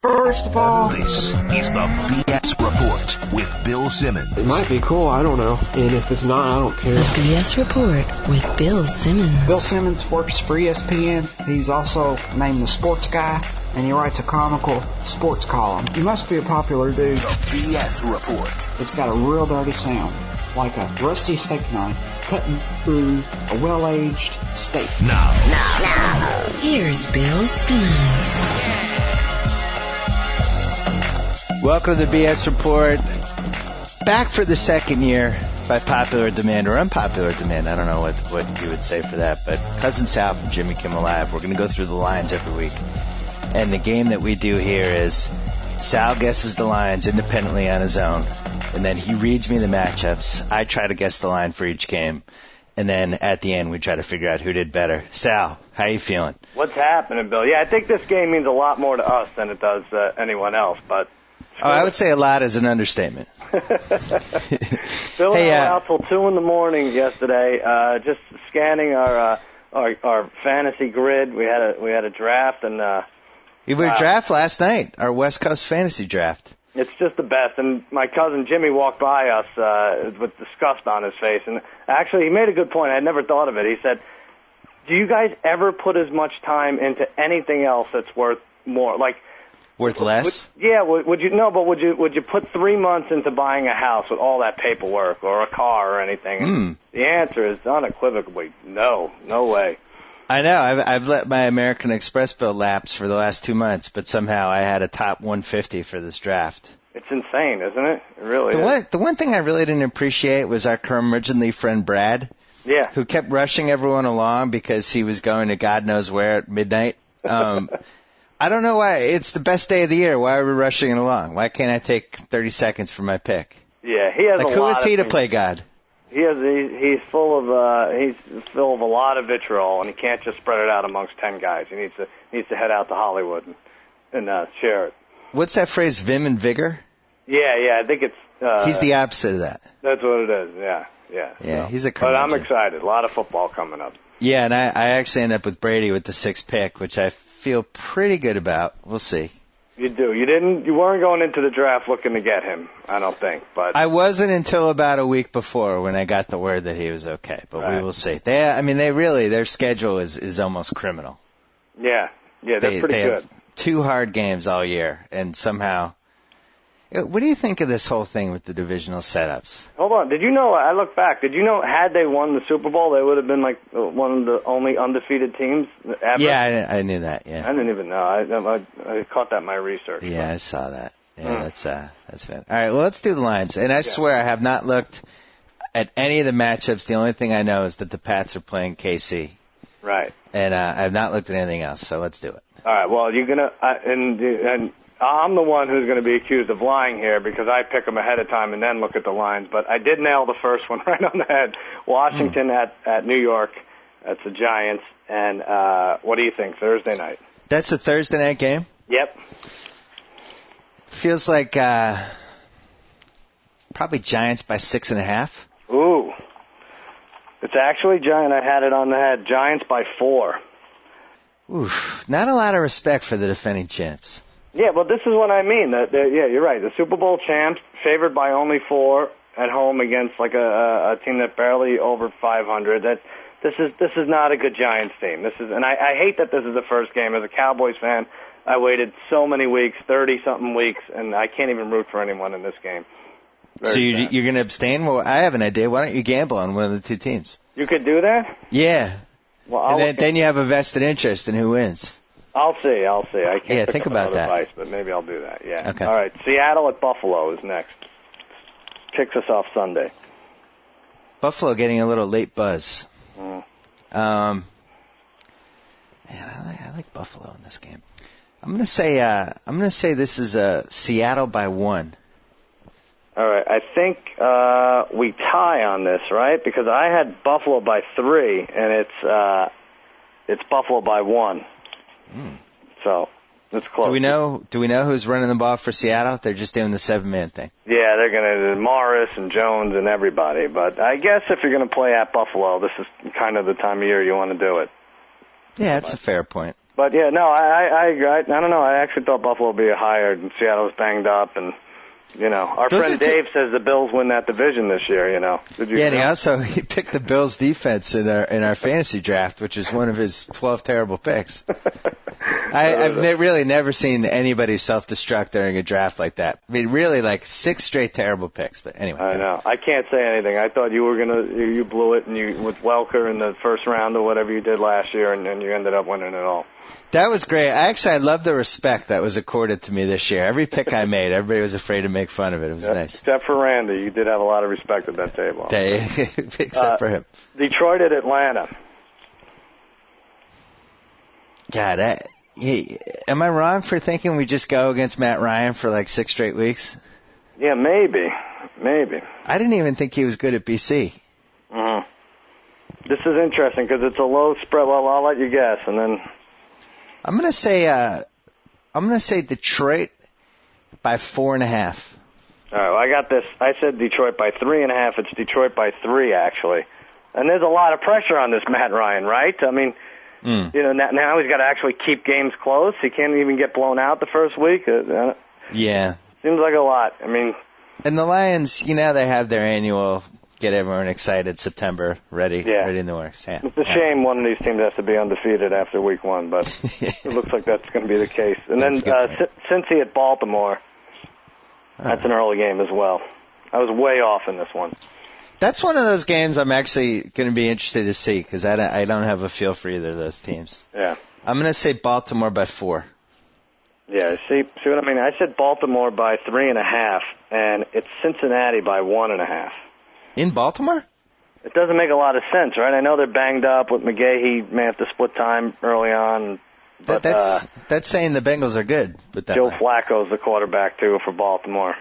First of all, this is the B.S. Report with Bill Simmons. It might be cool, I don't know. And if it's not, I don't care. The B.S. Report with Bill Simmons. Bill Simmons works for ESPN. He's also named the sports guy, and he writes a comical sports column. He must be a popular dude. The B.S. Report. It's got a real dirty sound, like a rusty steak knife cutting through a well-aged steak. Now. Here's Bill Simmons. Welcome to the B.S. Report. Back for the second year by popular demand or unpopular demand. I don't know what you would say for that. But Cousin Sal from Jimmy Kimmel Live. We're going to go through the lines every week. And the game that we do here is Sal guesses the lines independently on his own. And then he reads me the matchups. I try to guess the line for each game. And then at the end, we try to figure out who did better. Sal, how you feeling? What's happening, Bill? Yeah, I think this game means a lot more to us than it does anyone else. But I would say a lot is an understatement. Bill and I were out till 2 in the morning yesterday, just scanning our fantasy grid. We had a draft, and we had a draft last night. Our West Coast fantasy draft. It's just the best. And my cousin Jimmy walked by us with disgust on his face, and actually he made a good point. I had never thought of it. He said, "Do you guys ever put as much time into anything else that's worth more?" Like. Worth less? Would you put 3 months into buying a house with all that paperwork or a car or anything? The answer is unequivocally no way. I know. I've let my American Express bill lapse for the last 2 months, but somehow I had a top 150 for this draft. It's insane, isn't it? It really is. The one thing I really didn't appreciate was our curmudgeonly friend Brad, who kept rushing everyone along because he was going to God knows where at midnight. I don't know why. It's the best day of the year. Why are we rushing it along? Why can't I take 30 seconds for my pick? Yeah, he has who is he to play God? He's full of a lot of vitriol, and he can't just spread it out amongst 10 guys. He needs to head out to Hollywood and share it. What's that phrase? Vim and vigor? Yeah. I think it's. He's the opposite of that. That's what it is. Yeah. Yeah, he's a curmudgeon. But I'm excited. A lot of football coming up. Yeah, and I actually end up with Brady with the 6th pick, which I feel pretty good about. We'll see. You do. You weren't going into the draft looking to get him, I don't think. But I wasn't until about a week before when I got the word that he was okay. But we will see. Their schedule is almost criminal. Yeah, they're pretty good. Have 2 hard games all year, and somehow. What do you think of this whole thing with the divisional setups? Hold on. Did you know, I look back, did you know had they won the Super Bowl, they would have been like one of the only undefeated teams ever? Yeah, I knew that, yeah. I didn't even know. I caught that in my research. Yeah, I saw that. Yeah, that's fun. All right, well, let's do the lines. And I swear I have not looked at any of the matchups. The only thing I know is that the Pats are playing KC. Right. And I have not looked at anything else, so let's do it. All right, well, you're going to, and I'm the one who's going to be accused of lying here because I pick them ahead of time and then look at the lines. But I did nail the first one right on the head. Washington at New York. That's the Giants. And what do you think, Thursday night? That's a Thursday night game? Yep. Feels like probably Giants by 6.5. Ooh. It's actually Giant. I had it on the head. Giants by 4. Oof. Not a lot of respect for the defending champs. Yeah, well, this is what I mean. Yeah, you're right. The Super Bowl champs favored by only 4 at home against like a team that barely over 500. This is not a good Giants team. And I hate that this is the first game. As a Cowboys fan, I waited so many weeks, 30-something weeks, and I can't even root for anyone in this game. So you're going to abstain? Well, I have an idea. Why don't you gamble on one of the 2 teams? You could do that? Yeah. Well, then you have a vested interest in who wins. I'll see. I can't think about that. Advice, but maybe I'll do that. Yeah. Okay. All right. Seattle at Buffalo is next. Kicks us off Sunday. Buffalo getting a little late buzz. Man, I like Buffalo in this game. I'm gonna say this is Seattle by 1. All right. I think we tie on this, right? Because I had Buffalo by 3, and it's Buffalo by 1. So it's close. Do we know who's running the ball for Seattle? They're just doing the 7-man thing. Yeah, they're going to Morris and Jones and everybody. But I guess if you're going to play at Buffalo, this is kind of the time of year you want to do it. Yeah, that's a fair point. But yeah, no, I don't know. I actually thought Buffalo would be higher, and Seattle was banged up, and our friend Dave says the Bills win that division this year. Did you? Yeah, and he picked the Bills defense in our fantasy draft, which is one of his 12 terrible picks. I've really never seen anybody self-destruct during a draft like that. I mean, really, like 6 straight terrible picks. But anyway, I know. I can't say anything. I thought you blew it, and with Welker in the first round or whatever you did last year, and you ended up winning it all. That was great. I love the respect that was accorded to me this year. Every pick I made, everybody was afraid to make fun of it. It was nice. Except for Randy. You did have a lot of respect at that table. Except for him. Detroit at Atlanta. God, am I wrong for thinking we just go against Matt Ryan for like 6 straight weeks? Yeah, maybe. I didn't even think he was good at BC. Mm-hmm. This is interesting because it's a low spread. Well, I'll let you guess, and then I'm gonna say Detroit by 4.5. All right, well, I got this. I said Detroit by 3.5. It's Detroit by 3, actually. And there's a lot of pressure on this Matt Ryan, right? I mean, now he's got to actually keep games close. He can't even get blown out the first week. Yeah. Seems like a lot. I mean, and the Lions, they have their annual get everyone excited September, ready in the works. Yeah. It's a shame one of these teams has to be undefeated after week 1, but it looks like that's going to be the case. And then Cincy at Baltimore. That's an early game as well. I was way off in this one. That's one of those games I'm actually going to be interested to see because I don't have a feel for either of those teams. Yeah. I'm going to say Baltimore by 4. Yeah, see what I mean? I said Baltimore by 3.5, and it's Cincinnati by 1.5. In Baltimore? It doesn't make a lot of sense, right? I know they're banged up with McGahee, may have to split time early on. But that's saying the Bengals are good. But Joe Flacco's the quarterback, too, for Baltimore.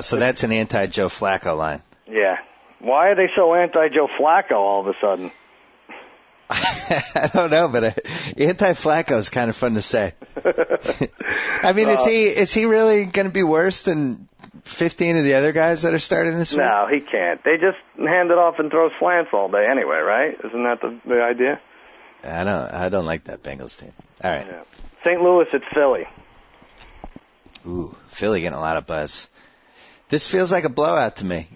So that's an anti-Joe Flacco line. Yeah. Why are they so anti-Joe Flacco all of a sudden? I don't know, but anti-Flacco is kind of fun to say. I mean, is he really going to be worse than 15 of the other guys that are starting this week? No, he can't. They just hand it off and throw slants all day anyway, right? Isn't that the idea? I don't like that Bengals team. All right. Yeah. St. Louis at Philly. Ooh, Philly getting a lot of buzz. This feels like a blowout to me.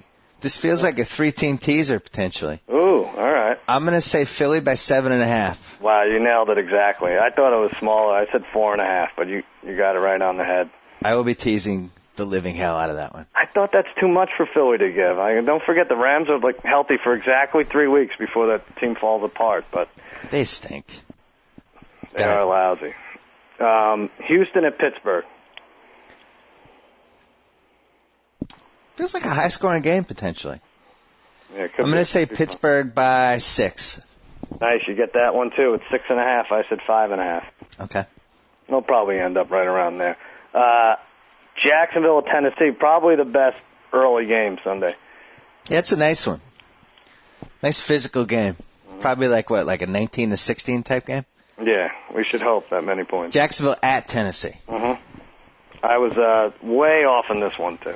This feels like a 3-team teaser potentially. Ooh, all right. I'm going to say Philly by 7.5. Wow, you nailed it exactly. I thought it was smaller. I said 4.5, but you got it right on the head. I will be teasing the living hell out of that one. I thought that's too much for Philly to give. Don't forget the Rams are healthy for exactly 3 weeks before that team falls apart, but they stink. They are lousy. Houston at Pittsburgh. Feels like a high-scoring game, potentially. Yeah, I'm going to say Pittsburgh by 6. Nice, you get that one, too. It's 6.5. I said 5.5. Okay. They'll probably end up right around there. Jacksonville at Tennessee, probably the best early game Sunday. Yeah, it's a nice one. Nice physical game. Mm-hmm. Probably like a 19-16 type game? Yeah, we should hope that many points. Jacksonville at Tennessee. Mm-hmm. I was way off in this one, too.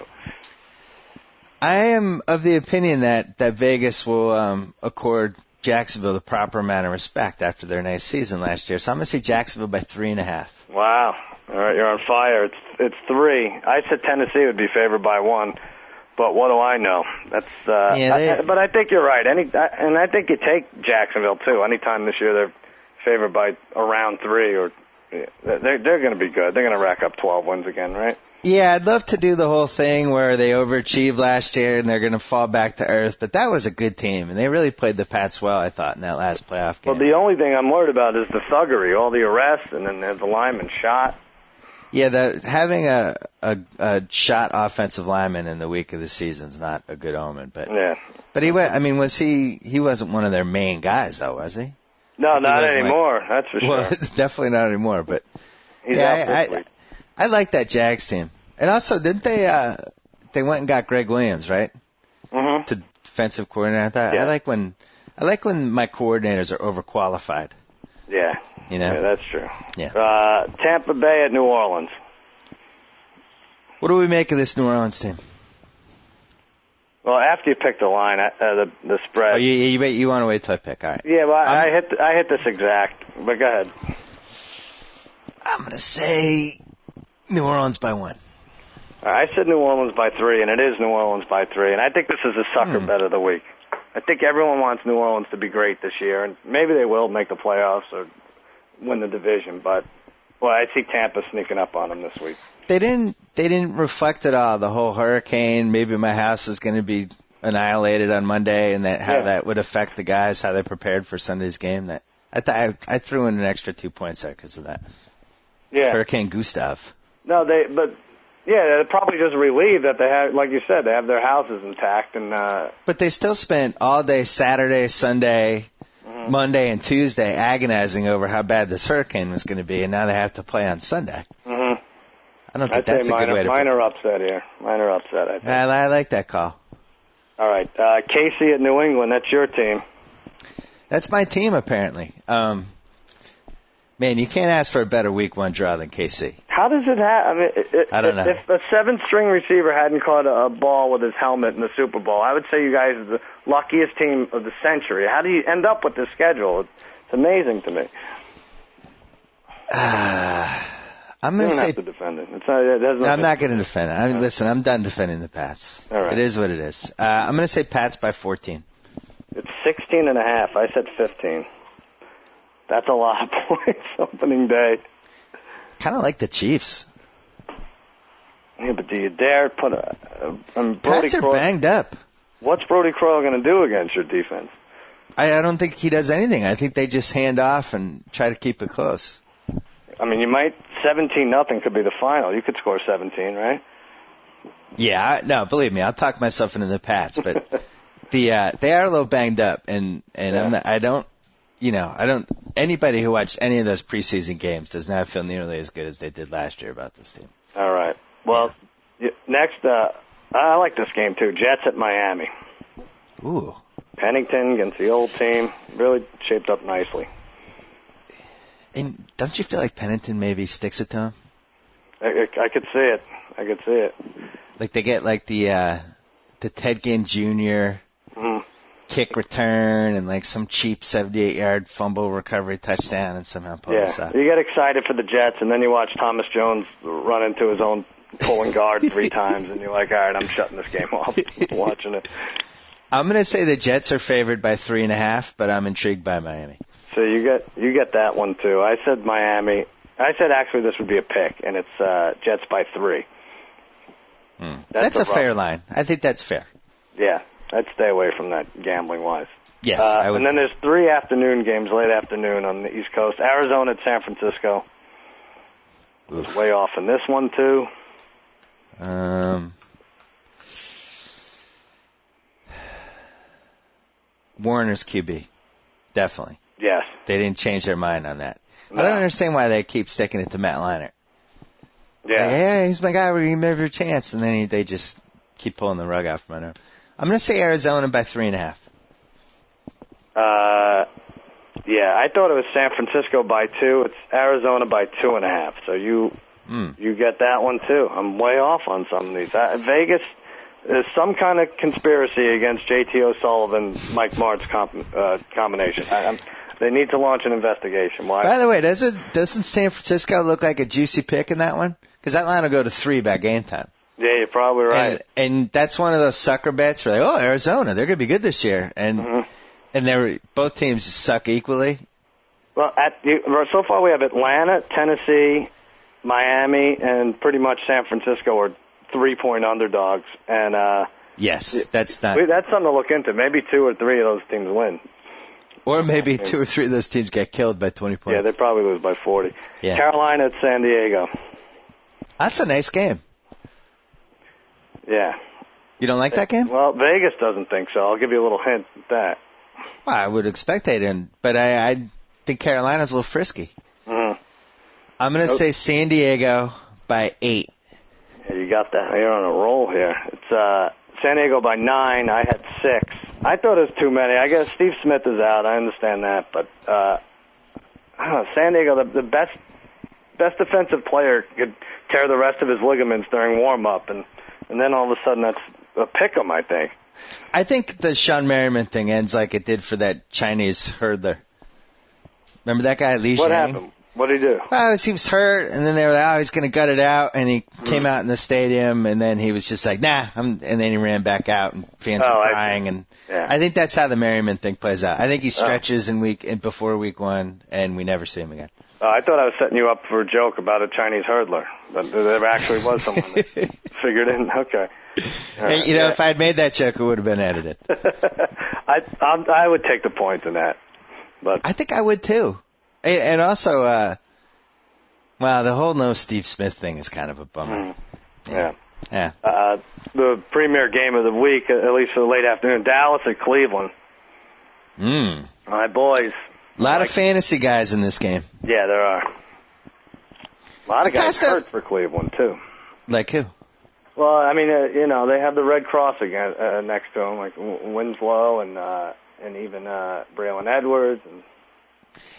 I am of the opinion that Vegas will accord Jacksonville the proper amount of respect after their nice season last year. So I'm going to say Jacksonville by 3.5. Wow. All right, you're on fire. It's 3. I said Tennessee would be favored by 1, but what do I know? That's but I think you're right. And I think you take Jacksonville too. Anytime this year they're favored by around 3, or they're going to be good. They're going to rack up 12 wins again, right? Yeah, I'd love to do the whole thing where they overachieved last year and they're going to fall back to earth, but that was a good team, and they really played the Pats well, I thought, in that last playoff game. Well, the only thing I'm worried about is the thuggery, all the arrests, and then the lineman shot. Yeah, having a shot offensive lineman in the week of the season is not a good omen, but yeah. But he wasn't one of their main guys, though, was he? No, not anymore. That's for sure. Well, definitely not anymore. But he's out this week. I like that Jags team. And also, didn't they went and got Greg Williams, right? Mm-hmm. To defensive coordinator. I like when my coordinators are overqualified. Yeah. Yeah, that's true. Yeah. Tampa Bay at New Orleans. What do we make of this New Orleans team? Well, after you pick the line, the spread. Oh, you want to wait till I pick? All right. Yeah, well, I hit this exact, but go ahead. I'm going to say New Orleans by 1. I said New Orleans by 3, and it is New Orleans by 3. And I think this is a sucker bet of the week. I think everyone wants New Orleans to be great this year, and maybe they will make the playoffs or win the division. But I see Tampa sneaking up on them this week. They didn't reflect at all the whole hurricane. Maybe my house is going to be annihilated on Monday, and how that would affect the guys, how they prepared for Sunday's game. That I threw in an extra 2 points there because of that. Yeah, Hurricane Gustav. No, they're probably just relieved that they have, like you said, they have their houses intact, and. But they still spent all day Saturday, Sunday, Monday, and Tuesday agonizing over how bad this hurricane was going to be, and now they have to play on Sunday. Mm-hmm. I don't think that's a good way to. Mine are upset here. Mine are upset. I think. I like that call. All right, KC at New England. That's your team. That's my team, apparently. Man, you can't ask for a better Week 1 draw than KC. How does it happen? I mean, I don't know. If a 7th-string receiver hadn't caught a ball with his helmet in the Super Bowl, I would say you guys are the luckiest team of the century. How do you end up with this schedule? It's amazing to me. I'm going to say. Have to defend it. I'm not going to defend it. Listen, I'm done defending the Pats. All right. It is what it is. I'm going to say Pats by 14. It's 16.5. I said 15. That's a lot of points opening day. Kind of like the Chiefs. Yeah, but do you dare put Pats are banged up. What's Brody Croyle going to do against your defense? I don't think he does anything. I think they just hand off and try to keep it close. I mean, you might 17-0 could be the final. You could score 17, right? Yeah, no, believe me, I'll talk myself into the Pats, but they are a little banged up, and anybody who watched any of those preseason games does not feel nearly as good as they did last year about this team. All right. Well, next, I like this game too. Jets at Miami. Ooh. Pennington against the old team. Really shaped up nicely. And don't you feel like Pennington maybe sticks it to him? I could see it. Like they get like the Ted Ginn Jr. Kick return and like some cheap 78-yard fumble recovery touchdown and somehow pull this up. You get excited for the Jets, and then you watch Thomas Jones run into his own pulling guard 3 times, and you're like, all right, I'm shutting this game off. Watching it. I'm going to say the Jets are favored by 3.5, but I'm intrigued by Miami. So you get that one too. I said Miami. I said actually this would be a pick, and it's Jets by 3. That's a fair line. I think that's fair. Yeah, I'd stay away from that gambling-wise. Yes, I would. And then there's 3 afternoon games, late afternoon on the East Coast. Arizona at San Francisco. It's way off in this one too. Warner's QB, definitely. Yes. They didn't change their mind on that. No. I don't understand why they keep sticking it to Matt Leinart. Yeah. Like, hey, he's my guy. We're going to give him a chance. And then they just keep pulling the rug out from under him. I'm going to say Arizona by 3.5. Yeah, I thought it was San Francisco by 2. It's Arizona by 2.5. So you get that one too. I'm way off on some of these. Vegas, there's some kind of conspiracy against J.T. O'Sullivan, Mike Martz combination. They need to launch an investigation. Why? By the way, doesn't San Francisco look like a juicy pick in that one? Because that line will go to 3 by game time. Yeah, you're probably right. And that's one of those sucker bets where like, Arizona, they're going to be good this year. And both teams suck equally. Well, so far we have Atlanta, Tennessee, Miami, and pretty much San Francisco are 3-point underdogs. And yes, that's something to look into. Maybe 2 or 3 of those teams win. Or maybe 2 or 3 of those teams get killed by 20 points. Yeah, they probably lose by 40. Yeah. Carolina at San Diego. That's a nice game. Yeah. You don't like that game? Well, Vegas doesn't think so. I'll give you a little hint at that. Well, I would expect they didn't, but I think Carolina's a little frisky. Mm-hmm. I'm going to say San Diego by 8. Yeah, you got that. You're on a roll here. It's San Diego by 9. I had 6. I thought it was too many. I guess Steve Smith is out. I understand that, but I don't know. San Diego, the best defensive player could tear the rest of his ligaments during warm-up, and then all of a sudden that's a pick-em, I think. I think the Sean Merriman thing ends like it did for that Chinese hurdler. Remember that guy, Li Jiang? What happened? What did he do? Well, he was hurt, and then they were like, he's going to gut it out, and he came out in the stadium, and then he was just like, and then he ran back out, and fans were crying, and I think that's how the Merriman thing plays out. I think he stretches before week 1, and we never see him again. I thought I was setting you up for a joke about a Chinese hurdler, but there actually was someone that figured in. Okay. Hey, if I had made that joke, it would have been edited. I would take the point in that. But I think I would too. And also, the whole no Steve Smith thing is kind of a bummer. Yeah. The premier game of the week, at least for the late afternoon, Dallas at Cleveland. My boys. A lot of fantasy guys in this game. Yeah, there are. A lot of guys hurt for Cleveland, too. Like who? Well, I mean, they have the Red Cross again next to them, like Winslow and even Braylon Edwards.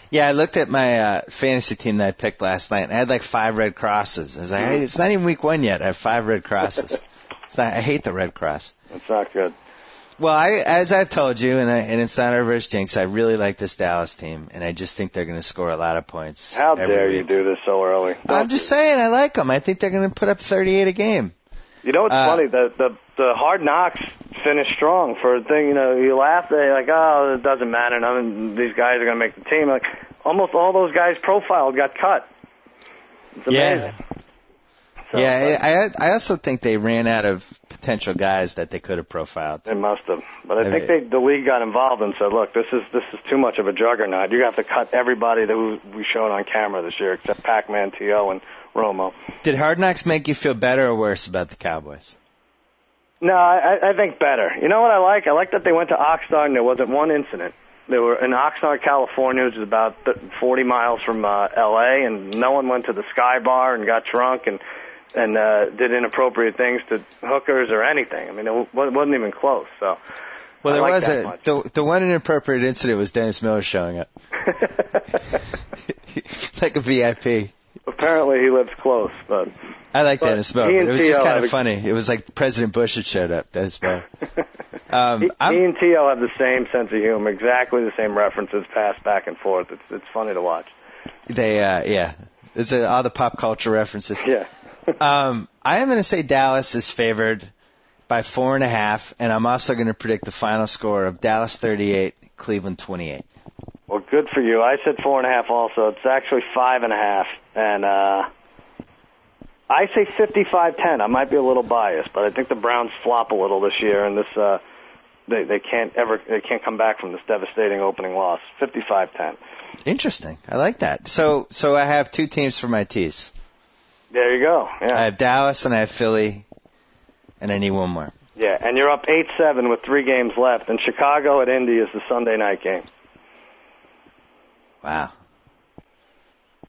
Yeah, I looked at my fantasy team that I picked last night, and I had like 5 Red Crosses. I was like, hey, it's not even week 1 yet. I have 5 Red Crosses. I hate the Red Cross. It's not good. Well, as I've told you, and it's not a reverse jinx, I really like this Dallas team, and I just think they're going to score a lot of points. How dare you do this so early? I'm just saying, I like them. I think they're going to put up 38 a game. You know what's funny? The Hard Knocks finished strong for a thing. You laugh, they're like, oh, it doesn't matter. None of these guys are going to make the team. Like, almost all those guys profiled got cut. It's amazing. I also think they ran out of potential guys that they could have profiled. They must have. But I think the league got involved and said, look, this is too much of a juggernaut. You have to cut everybody that we showed on camera this year except Pac-Man, T.O., and Romo. Did Hard Knocks make you feel better or worse about the Cowboys? No, I think better. You know what I like? I like that they went to Oxnard and there wasn't one incident. They were in Oxnard, California, which is about 40 miles from L.A., and no one went to the Sky Bar and got drunk and did inappropriate things to hookers or anything. I mean, it wasn't even close. So, well, there was the one inappropriate incident was Dennis Miller showing up, like a VIP. Apparently, he lives close, but I like Dennis Miller. It was just kind of funny. It was like President Bush had showed up. Dennis Miller. He and T.O. have the same sense of humor, exactly the same references passed back and forth. It's funny to watch. They, it's all the pop culture references. Yeah. I am going to say Dallas is favored by 4.5, and I'm also going to predict the final score of Dallas 38, Cleveland 28. Well, good for you. I said 4.5 also. It's actually 5.5, and I say 55-10. I might be a little biased, but I think the Browns flop a little this year, and they can't come back from this devastating opening loss. 55-10. Interesting. I like that. So I have 2 teams for my tees. There you go. Yeah. I have Dallas and I have Philly, and I need one more. Yeah, and you're up 8-7 with 3 games left, and Chicago at Indy is the Sunday night game. Wow.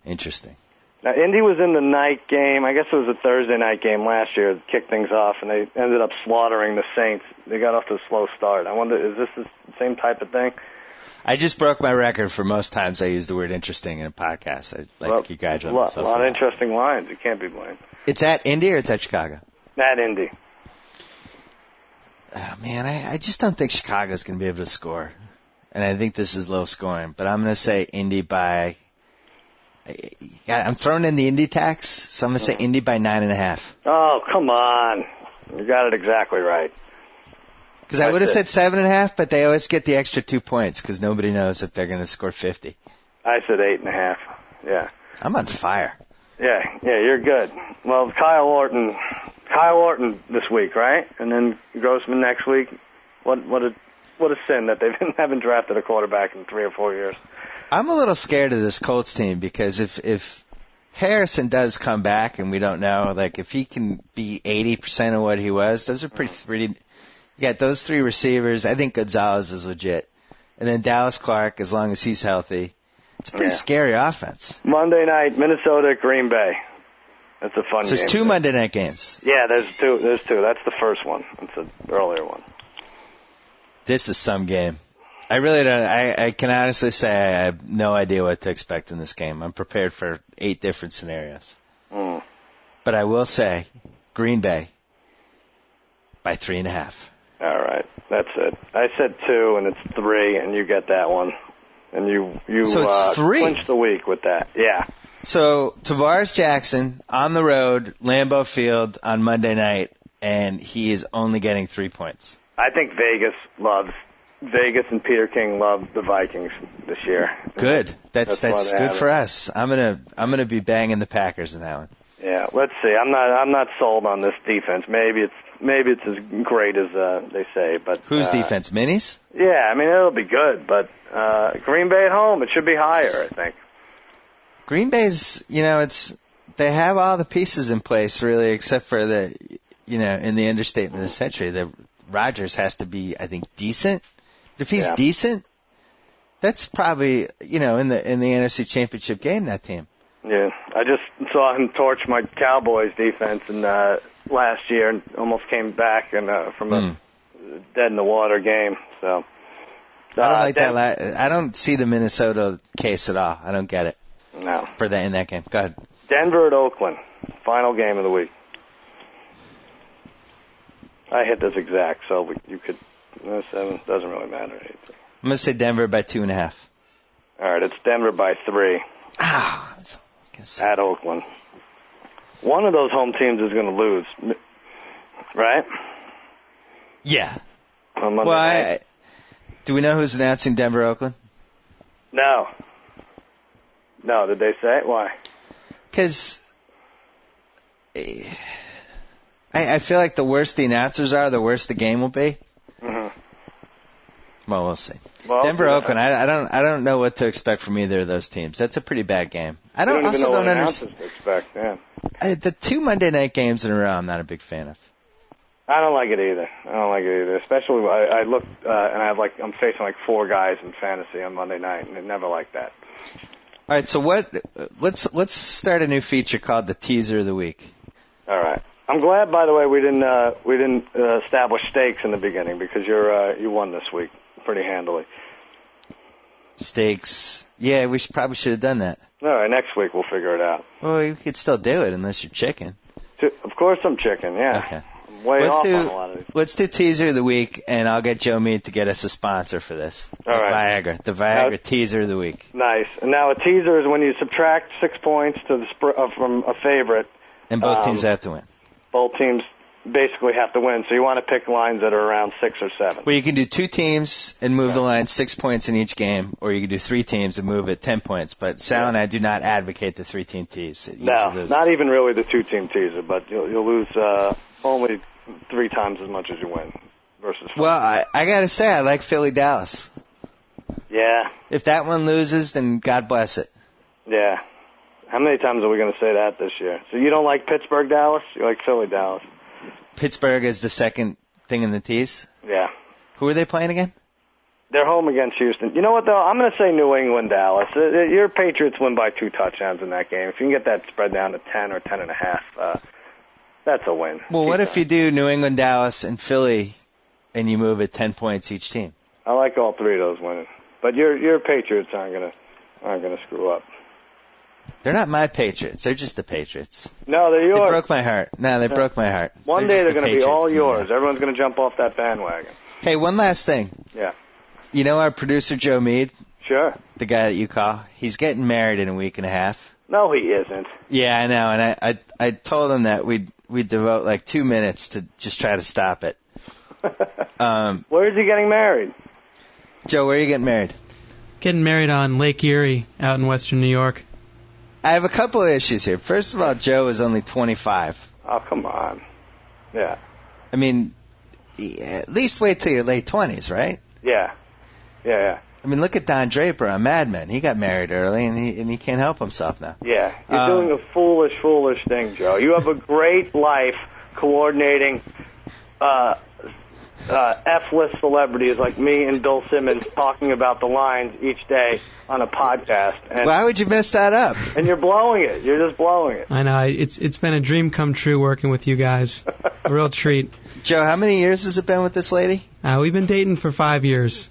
Interesting. Now, Indy was in the night game. I guess it was a Thursday night game last year to kick things off, and they ended up slaughtering the Saints. They got off to a slow start. I wonder, is this the same type of thing? I just broke my record for most times I use the word interesting in a podcast. I'd like to congratulate myself. A lot of interesting lines. You can't be blamed. It's at Indy or it's at Chicago? At Indy. Oh, man, I just don't think Chicago's going to be able to score. And I think this is low scoring. But I'm going to say Indy by... I'm throwing in the Indy tax, so I'm going to say Indy by 9.5. Oh, come on. You got it exactly right. Because I would have said 7.5, but they always get the extra 2 points because nobody knows if they're going to score 50. I said 8.5. Yeah. I'm on fire. Yeah, you're good. Well, Kyle Orton this week, right? And then Grossman next week. What a sin that they haven't drafted a quarterback in 3 or 4 years. I'm a little scared of this Colts team because if Harrison does come back and we don't know, like if he can be 80% of what he was, those are pretty. You got those 3 receivers. I think Gonzalez is legit. And then Dallas Clark, as long as he's healthy. It's a pretty scary offense. Monday night, Minnesota, Green Bay. That's a fun game. So there's 2 Monday night games. Yeah, there's two. That's the first one. It's an earlier one. This is some game. I really don't. I can honestly say I have no idea what to expect in this game. I'm prepared for 8 different scenarios. But I will say Green Bay by 3.5. All right, that's it. I said 2, and it's 3, and you get that one. And you so it's 3. clinched the week with that. Yeah. So Tavares Jackson on the road, Lambeau Field on Monday night, and he is only getting 3 points. I think Vegas and Peter King love the Vikings this year. Good. That's good for it. us. I'm gonna be banging the Packers in that one. Yeah, let's see. I'm not sold on this defense. Maybe it's as great as they say, but whose defense? Minis? Yeah, I mean it'll be good, but Green Bay at home, it should be higher, I think. Green Bay's, they have all the pieces in place really, except for in the understatement of the century, the Rodgers has to be, I think, decent. If he's decent, that's probably, in the NFC Championship game, that team. Yeah, I just saw him torch my Cowboys defense last year and almost came back from a dead in the water game. So I don't like that. I don't see the Minnesota case at all. I don't get it. No. In that game. Go ahead. Denver at Oakland, final game of the week. I hit this exact, so you could 7 doesn't really matter. I'm gonna say Denver by 2.5. All right, it's Denver by 3. At Oakland. One of those home teams is going to lose, right? Yeah. On Monday night. Do we know who's announcing Denver Oakland? No. No, did they say it? Why? Because I feel like the worse the announcers are, the worse the game will be. Mm-hmm. Well, we'll see. Denver Oakland. I don't know what to expect from either of those teams. That's a pretty bad game. I don't understand. To expect, yeah. The 2 Monday night games in a row, I'm not a big fan of. I don't like it either. Especially I look and I'm facing 4 guys in fantasy on Monday night, and I never like that. All right, so let's start a new feature called the Teaser of the Week. All right. I'm glad, by the way, we didn't establish stakes in the beginning because you won this week pretty handily. Stakes? Yeah, we probably should have done that. All right, next week we'll figure it out. Well, you could still do it unless you're chicken. Of course I'm chicken, yeah. Okay. I'm way off on a lot of these. Let's do Teaser of the Week, and I'll get Joe Mead to get us a sponsor for this. All right. The Viagra Teaser of the Week. Nice. And now a teaser is when you subtract 6 points from a favorite. And both teams have to win. Both teams basically have to win, so you want to pick lines that are around 6 or 7. Well, you can do 2 teams and move the line 6 points in each game, or you can do 3 teams and move it 10 points. But Sal and I do not advocate the 3-team tease. No, not even really the 2-team teaser, but you'll lose only 3 times as much as you win versus 5. Well, I got to say, I like Philly-Dallas. Yeah. If that one loses, then God bless it. Yeah. How many times are we going to say that this year? So you don't like Pittsburgh-Dallas? You like Philly-Dallas? Pittsburgh is the second thing in the tease? Yeah. Who are they playing again? They're home against Houston. You know what, though? I'm going to say New England-Dallas. Your Patriots win by 2 touchdowns in that game. If you can get that spread down to 10 or 10.5, that's a win. Well, what if you do New England-Dallas and Philly, and you move it 10 points each team? I like all 3 of those winning. But your Patriots aren't going to screw up. They're not my Patriots. They're just the Patriots. No, they're yours. They broke my heart. No, they broke my heart. One day they're going to be all yours. Everyone's going to jump off that bandwagon. Hey, one last thing. Yeah. You know our producer, Joe Mead? Sure. The guy that you call? He's getting married in a week and a half. No, he isn't. Yeah, I know. And I told him that we'd devote 2 minutes to just try to stop it. Where is he getting married? Joe, where are you getting married? Getting married on Lake Erie out in western New York. I have a couple of issues here. First of all, Joe is only 25. Oh, come on. Yeah. I mean, at least wait till your late 20s, right? Yeah. Yeah. I mean, look at Don Draper on Mad Men. He got married early, and he can't help himself now. Yeah. You're doing a foolish thing, Joe. You have a great life coordinating F-list celebrities like me and Bill Simmons talking about the lines each day on a podcast. And why would you mess that up? And you're blowing it. You're just blowing it. I know. It's been a dream come true working with you guys. A real treat. Joe, how many years has it been with this lady? We've been dating for 5 years.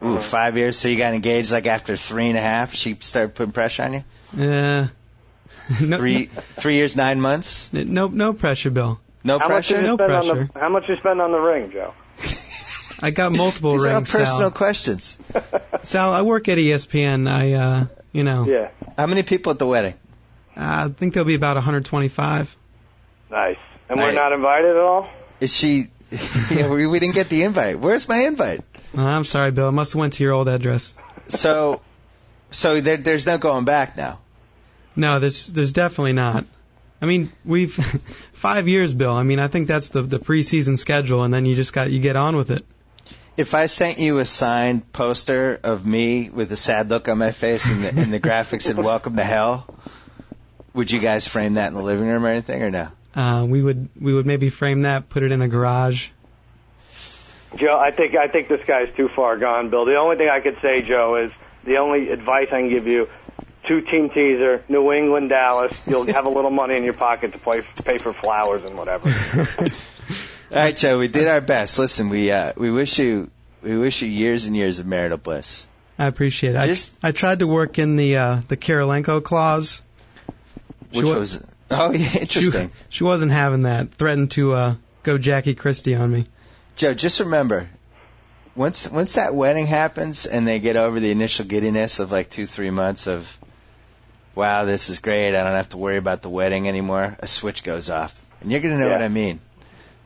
Ooh, 5 years? So you got engaged after 3.5? She started putting pressure on you? No, 3 years, 9 months? No pressure, Bill. No pressure? No pressure. How much you spend on the ring, Joe? I got multiple These rings, are personal Sal. questions. Sal, I work at ESPN. Yeah. How many people at the wedding? I think there'll be about 125. Nice. And All we're right. not invited at all? Is she? Yeah, we didn't get the invite. Where's my invite? I'm sorry, Bill. It must have went to your old address. So there's no going back now. No, there's definitely not. I mean, we've 5 years, Bill. I mean, I think that's the preseason schedule, and then you get on with it. If I sent you a signed poster of me with a sad look on my face and the graphics said "Welcome to Hell," would you guys frame that in the living room or anything, or no? We would maybe frame that, put it in a garage. Joe, I think this guy's too far gone, Bill. The only thing I could say, Joe, is the only advice I can give you: 2-team teaser, New England, Dallas. You'll have a little money in your pocket to pay for flowers and whatever. All right, Joe, we did our best. Listen, we wish you years and years of marital bliss. I appreciate it. I tried to work in the Karolenko clause. Which was interesting. She wasn't having that. Threatened to go Jackie Christie on me. Joe, just remember, once that wedding happens and they get over the initial giddiness of like 2-3 months of, wow, this is great, I don't have to worry about the wedding anymore, a switch goes off. And you're going to know what I mean.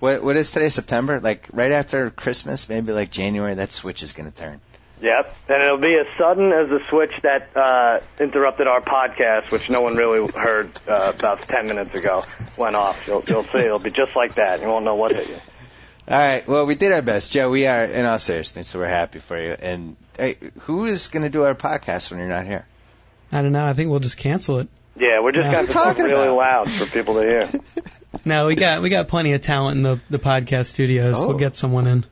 What is today, September? Like right after Christmas, maybe like January, that switch is going to turn. Yep, and it'll be as sudden as the switch that interrupted our podcast, which no one really heard about 10 minutes ago, went off. You'll see, it'll be just like that. You won't know what hit you. All right, well, we did our best, Joe. We are, in all seriousness, so we're happy for you. And hey, who is going to do our podcast when you're not here? I don't know. I think we'll just cancel it. Yeah, we're just going to talk really loud for people to hear. No, we got plenty of talent in the podcast studios. Oh. We'll get someone in.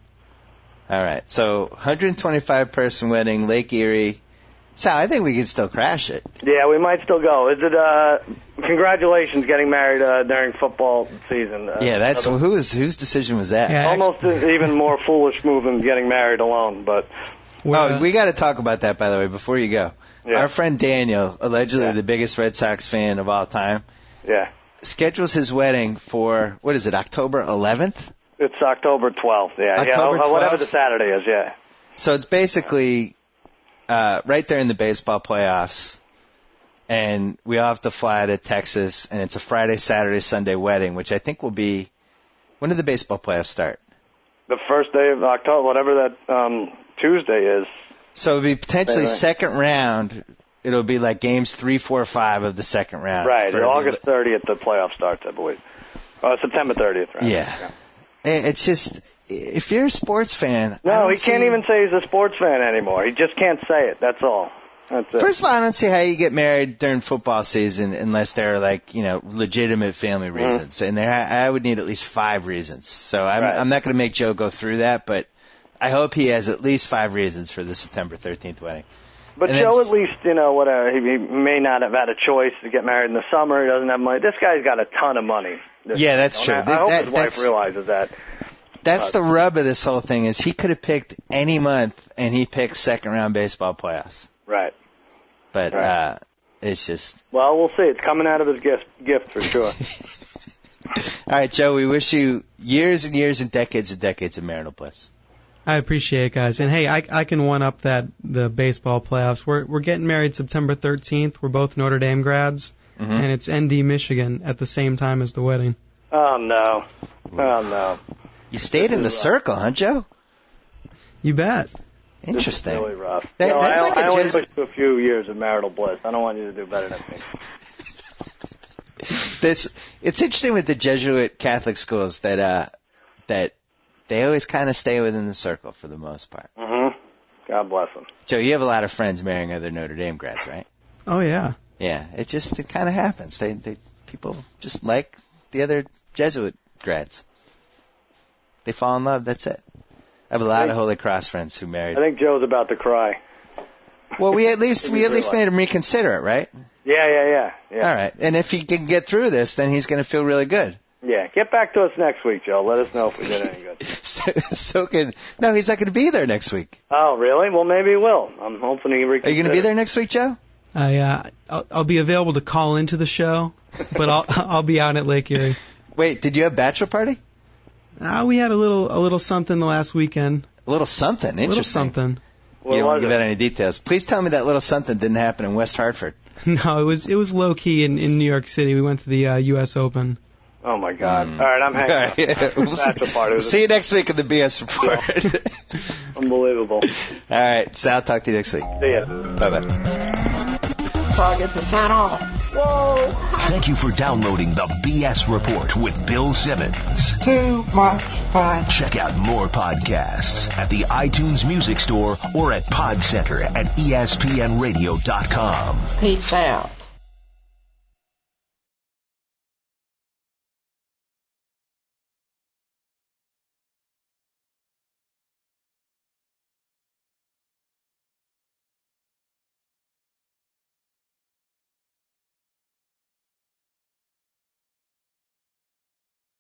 All right, so 125-person wedding, Lake Erie. Sal, I think we can still crash it. Yeah, we might still go. Is it? Congratulations, getting married during football season. Yeah, that's whose decision was that? Yeah, almost an even more foolish move than getting married alone. But we got to talk about that, by the way, before you go. Yeah. Our friend Daniel, allegedly the biggest Red Sox fan of all time, schedules his wedding for, what is it, October 11th? It's October 12th. Yeah, October 12th? Whatever the Saturday is. Yeah. So it's basically right there in the baseball playoffs, and we all have to fly to Texas, and it's a Friday, Saturday, Sunday wedding, which I think will be, when do the baseball playoffs start? The first day of October, whatever that Tuesday is. So it'll be potentially second round. It'll be like games 3, 4, 5 of the second round. Right. August 30th, the playoff starts, I believe. September 30th. Right? Yeah. It's just, if you're a sports fan. No, he can't even say he's a sports fan anymore. He just can't say it. That's all. That's it. First of all, I don't see how you get married during football season unless there are like, legitimate family reasons. And I would need at least 5 reasons. So I'm not going to make Joe go through that, but I hope he has at least 5 reasons for the September 13th wedding. But Joe, at least, whatever. He may not have had a choice to get married in the summer. He doesn't have money. This guy's got a ton of money. Yeah, that's true. I hope his wife realizes that. That's the rub of this whole thing is he could have picked any month, and he picked second-round baseball playoffs. Right. But it's just... Well, we'll see. It's coming out of his gift for sure. All right, Joe, we wish you years and years and decades of marital bliss. I appreciate it, guys. And hey, I can one up the baseball playoffs. We're getting married September 13th. We're both Notre Dame grads, and it's ND Michigan at the same time as the wedding. Oh no! Oh no! You stayed in the circle, huh, Joe? You bet. Interesting. This is really rough. That's I only wish you a few years of marital bliss. I don't want you to do better than me. It's interesting with the Jesuit Catholic schools that they always kind of stay within the circle for the most part. Mm-hmm. God bless them. Joe, you have a lot of friends marrying other Notre Dame grads, right? Oh yeah. Yeah, it kind of happens. People just like the other Jesuit grads. They fall in love. That's it. I have a lot of Holy Cross friends who married. I think Joe's about to cry. Well, we at least made him reconsider it, right? Yeah. All right, and if he can get through this, then he's going to feel really good. Yeah, get back to us next week, Joe. Let us know if we did any good. so good. No, he's not going to be there next week. Oh, really? Well, maybe he will. I'm hoping he reconsiders. Are you going to be there next week, Joe? I'll be available to call into the show, but I'll be out at Lake Erie. Wait, did you have a bachelor party? We had a little something the last weekend. A little something. Interesting. A little something. You don't want to give out any details. Please tell me that little something didn't happen in West Hartford. No, it was low key in New York City. We went to the U.S. Open. Oh my God! All right, I'm hanging out. Yeah, we'll see you next week in the BS Report. Unbelievable. All right, Sal, talk to you next week. See ya. Bye-bye. So I get to sign off. Whoa! Thank you for downloading the BS Report with Bill Simmons. Too much fun. Check out more podcasts at the iTunes Music Store or at Pod Center at ESPNradio.com. Peace out.